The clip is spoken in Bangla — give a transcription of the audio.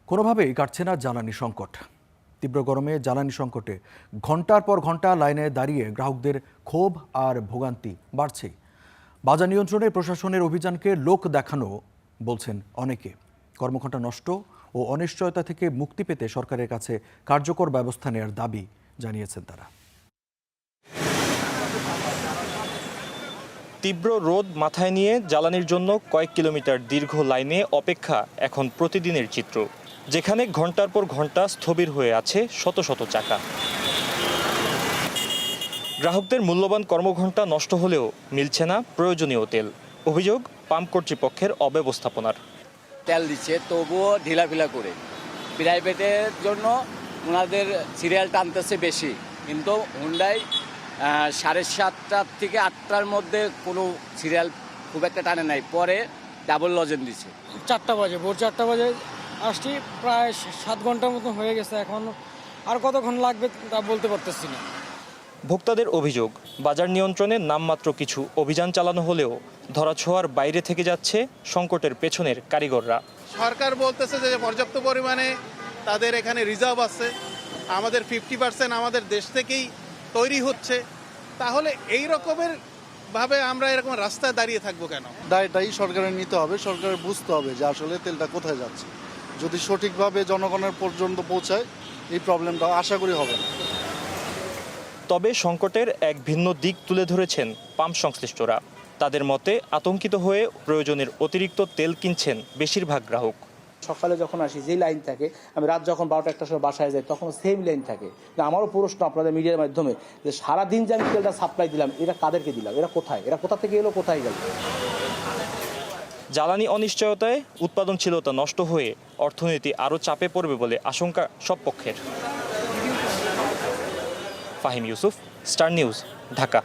কোনোভাবেই কাটছে না জ্বালানি সংকট। তীব্র গরমে জ্বালানি সংকটে ঘন্টার পর ঘন্টা লাইনে দাঁড়িয়ে গ্রাহকদের ক্ষোভ আর ভোগান্তি বাড়ছে। বাজার নিয়ন্ত্রণে প্রশাসনের অভিযানকে লোক দেখানো বলছেন অনেকে। কর্মঘণ্টা নষ্ট ও অনিশ্চয়তা থেকে মুক্তি পেতে সরকারের কাছে কার্যকর ব্যবস্থা নেওয়ার দাবি জানিয়েছেন তারা। তীব্র রোদ মাথায় নিয়ে জ্বালানির জন্য কয়েক কিলোমিটার দীর্ঘ লাইনে অপেক্ষা এখন প্রতিদিনের চিত্র, যেখানে ঘন্টার পর ঘন্টা স্থবির হয়ে আছে শত শত চাকা। গ্রাহকদের মূল্যবান কর্মঘণ্টা নষ্ট হলেও মিলছে না প্রয়োজনীয় তেল। অভিযোগ পাম্প কর্তৃপক্ষের অব্যবস্থাপনার। তেল দিচ্ছে তবুও ঢিলাফিলা করে। প্রাইভেটের জন্য ওনাদের সিরিয়াল টানতেছে বেশি, কিন্তু হুন্ডাই 7:30 থেকে 8টার মধ্যে কোনো সিরিয়াল খুব একটা টানে নাই, পরে ডাবল লজেন দিচ্ছে। 4টা বাজে, ভোর 4টা বাজে আসছি, প্রায় 7 ঘন্টার মতো হয়ে গেছে। এখন আর কতক্ষণ লাগবে তা বলতে পারতেছি না। ভোক্তাদের অভিযোগ, বাজার নিয়ন্ত্রণে নামমাত্র কিছু অভিযান চালানো হলেও ধরাছোঁয়ার বাইরে থেকে যাচ্ছে সংকটের পেছনের কারিগররা। সরকার বলতেছে যে পর্যাপ্ত পরিমাণে তাদের এখানে রিজার্ভ আছে, আমাদের 50% আমাদের দেশ থেকেই তৈরি হচ্ছে। তাহলে এই রকমের ভাবে আমরা এরকম রাস্তায় দাঁড়িয়ে থাকবো কেন? দায়টাই সরকারের নিতে হবে। সরকারের বুঝতে হবে যে আসলে তেলটা কোথায় যাচ্ছে। যদি সঠিকভাবে জনগণের পর্যন্ত পৌঁছায়, এই প্রবলেমটা আশা করি হবে না। তবে সংকটের এক ভিন্ন দিক তুলে ধরেছেন পাম্প সংশ্লিষ্টরা। তাদের মতে আতঙ্কিত হয়ে প্রয়োজনের অতিরিক্ত তেল কিনছেন বেশিরভাগ গ্রাহক। সকালে যখন আসি যেই লাইন থাকে, আমি রাত যখন 12টা-1টার সময় বাসায় যাই তখন সেম লাইন থাকে। আমারও প্রশ্ন আপনাদের মিডিয়ার মাধ্যমে, যে সারাদিন যে আমি তেলটা সাপ্লাই দিলাম, এটা কাদেরকে দিলাম, এরা কোথায়, এরা কোথা থেকে এলো, কোথায় গেল? জ্বালানি অনিশ্চয়তায় উৎপাদনশীলতা নষ্ট হয়ে অর্থনীতি আরও চাপে পড়বে বলে আশঙ্কা সব পক্ষের। Fahim Yusuf, star news, Dhaka.